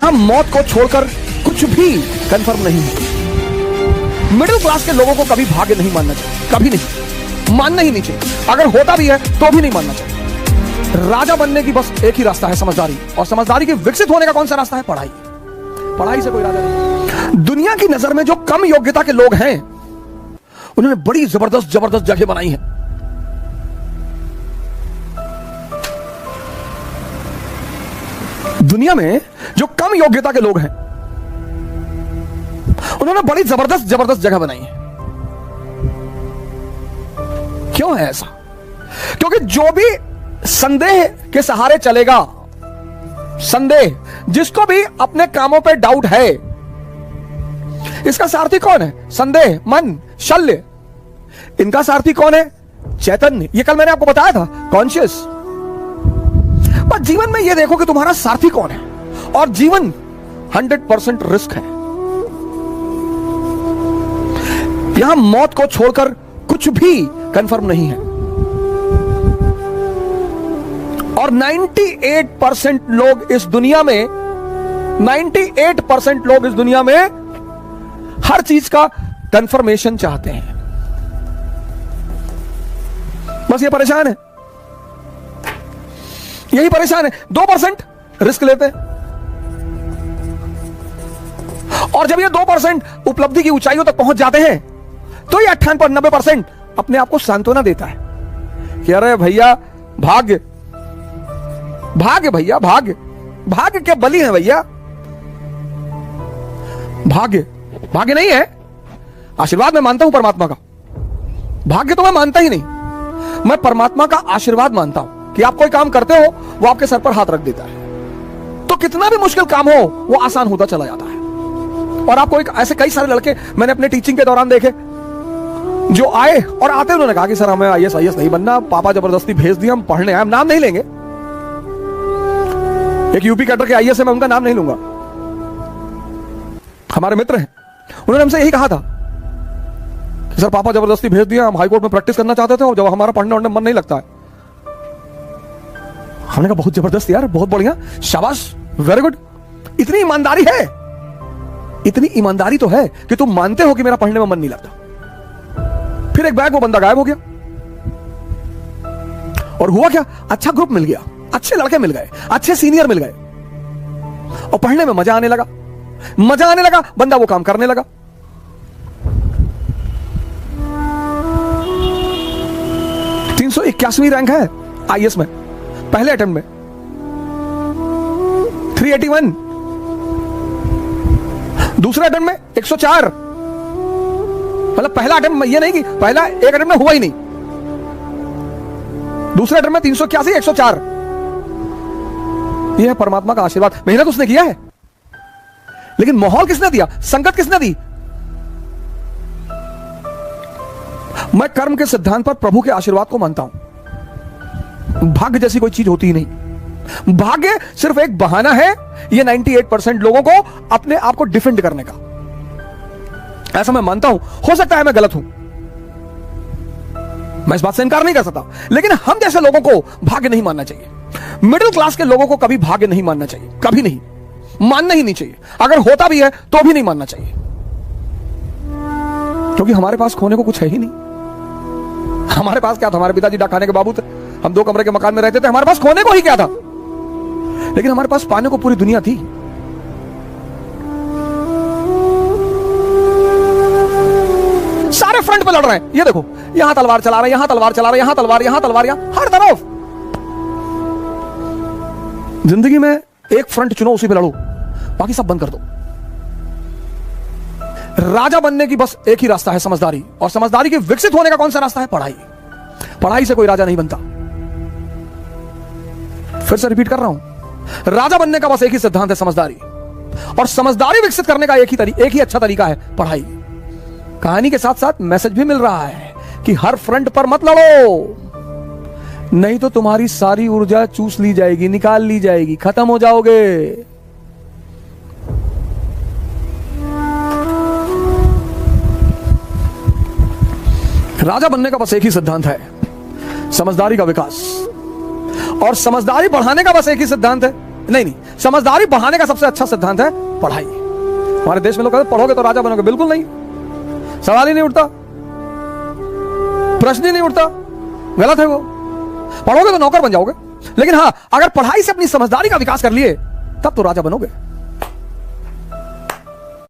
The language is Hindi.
यहां मौत को छोड़कर कुछ भी कंफर्म नहीं है। मिडिल क्लास के लोगों को कभी भाग्य नहीं मानना चाहिए, कभी नहीं, मानना ही नहीं चाहिए। अगर होता भी है तो भी नहीं मानना चाहिए। राजा बनने की बस एक ही रास्ता है, समझदारी। और समझदारी के विकसित होने का कौन सा रास्ता है? पढ़ाई। पढ़ाई से कोई राजा नहीं। दुनिया की नजर में जो कम योग्यता के लोग हैं उन्होंने बड़ी जबरदस्त जबरदस्त जगह बनाई है। दुनिया में जो कम योग्यता के लोग हैं उन्होंने बड़ी जबरदस्त जबरदस्त जगह बनाई है। क्यों है ऐसा? क्योंकि जो भी संदेह के सहारे चलेगा, संदेह, जिसको भी अपने कामों पे डाउट है, इसका सारथी कौन है? संदेह, मन, शल्य। इनका सारथी कौन है? चैतन्य। ये कल मैंने आपको बताया था, कॉन्शियस। पर जीवन में ये देखो कि तुम्हारा सारथी कौन है। और जीवन 100% रिस्क है। यहां मौत को छोड़कर कुछ भी कंफर्म नहीं है। और 98% लोग इस दुनिया में, 98% लोग इस दुनिया में हर चीज का कंफर्मेशन चाहते हैं। बस ये परेशान है, यही परेशान है। 2% रिस्क लेते हैं। और जब ये 2% उपलब्धि की ऊंचाइयों तक पहुंच जाते हैं तो ये 98-90% अपने आप को सांत्वना देता है कि अरे भैया भाग्य, भाग्य भैया, भाग्य, भाग्य के बलि है भैया। भाग्य, भाग्य नहीं है। आशीर्वाद मैं मानता हूं परमात्मा का, भाग्य तो मैं मानता ही नहीं। मैं परमात्मा का आशीर्वाद मानता हूं कि आप कोई काम करते हो वो आपके सर पर हाथ रख देता है, तो कितना भी मुश्किल काम हो वो आसान होता चला जाता है। और आपको एक ऐसे कई सारे लड़के मैंने अपने टीचिंग के दौरान देखे जो आए और आते उन्होंने कहा कि सर हमें आईएएस नहीं बनना, पापा जबरदस्ती भेज दिया, हम पढ़ने आए। हम नाम नहीं लेंगे, एक यूपी कैडर के आईएएस है, मैं उनका नाम नहीं लूंगा, हमारे मित्र हैं। उन्होंने हमसे यही कहा था कि सर पापा जबरदस्ती भेज दिया, हम हाईकोर्ट में प्रैक्टिस करना चाहते थे और जब हमारा पढ़ने वढ़ने मन नहीं लगता है। हमने कहा बहुत जबरदस्त यार, बहुत बढ़िया, शाबाश, वेरी गुड। इतनी ईमानदारी है, इतनी ईमानदारी तो है कि तुम मानते हो कि मेरा पढ़ने में मन नहीं लगता। फिर एक बैग वो बंदा गायब हो गया। और हुआ क्या? अच्छा ग्रुप मिल गया, अच्छे लड़के मिल गए, अच्छे सीनियर मिल गए और पढ़ने में मजा आने लगा, मजा आने लगा। बंदा वो काम करने लगा। तीन 381वीं रैंक है आईएएस में, पहले अटेम्प्ट में 381, दूसरे अटेम्प्ट में 104। मतलब पहला अटेम्प्ट, ये नहीं कि पहला एक अटेम्प्ट में हुआ ही नहीं, दूसरे अटेम्प्ट में 381, 104। यह है परमात्मा का आशीर्वाद। मेहनत उसने किया है, लेकिन माहौल किसने दिया? संगत किसने दी? मैं कर्म के सिद्धांत पर प्रभु के आशीर्वाद को मानता हूं। भाग्य जैसी कोई चीज होती ही नहीं। भाग्य सिर्फ एक बहाना है ये 98% लोगों को अपने आप को डिफेंड करने का। ऐसा मैं मानता हूं। हो सकता है मैं गलत हूं, मैं इस बात से इनकार नहीं कर सकता, लेकिन हम जैसे लोगों को भाग्य नहीं मानना चाहिए। मिडिल क्लास के लोगों को कभी भाग्य नहीं मानना चाहिए, कभी नहीं, मानना ही नहीं चाहिए। अगर होता भी है तो भी नहीं मानना चाहिए, क्योंकि हमारे पास खोने को कुछ है ही नहीं। हमारे पास क्या था? हमारे पिताजी डाकखाने के बाबू थे, हम 2 कमरे के मकान में रहते थे। हमारे पास खोने को ही क्या था? लेकिन हमारे पास पाने को पूरी दुनिया थी। सारे फ्रंट पे लड़ रहे हैं। ये देखो, यहां तलवार चला रहे हैं, यहां तलवार चला रहे हैं, यहां तलवार, यहां तलवार, यहां हर तरफ। जिंदगी में एक फ्रंट चुनो, उसी पे लड़ो, बाकी सब बंद कर दो। राजा बनने की बस एक ही रास्ता है, समझदारी। और समझदारी के विकसित होने का कौन सा रास्ता है? पढ़ाई। पढ़ाई से कोई राजा नहीं बनता। फिर से रिपीट कर रहा हूं, राजा बनने का बस एक ही सिद्धांत है, समझदारी। और समझदारी विकसित करने का एक ही अच्छा तरीका है, पढ़ाई। कहानी के साथ साथ मैसेज भी मिल रहा है कि हर फ्रंट पर मत लड़ो, नहीं तो तुम्हारी सारी ऊर्जा चूस ली जाएगी, निकाल ली जाएगी, खत्म हो जाओगे। राजा बनने का बस एक ही सिद्धांत है, समझदारी का विकास। और समझदारी बढ़ाने का बस एक ही सिद्धांत है, नहीं नहीं, समझदारी बढ़ाने का सबसे अच्छा सिद्धांत है पढ़ाई। हमारे देश में लोग कहते हैं पढ़ोगे तो राजा बनोगे, बिल्कुल नहीं, सवाल ही नहीं उठता, प्रश्न ही नहीं उठता, गलत है वो। पढ़ोगे तो नौकर बन जाओगे, लेकिन हां अगर पढ़ाई से अपनी समझदारी का विकास कर लिए तब तो राजा बनोगे।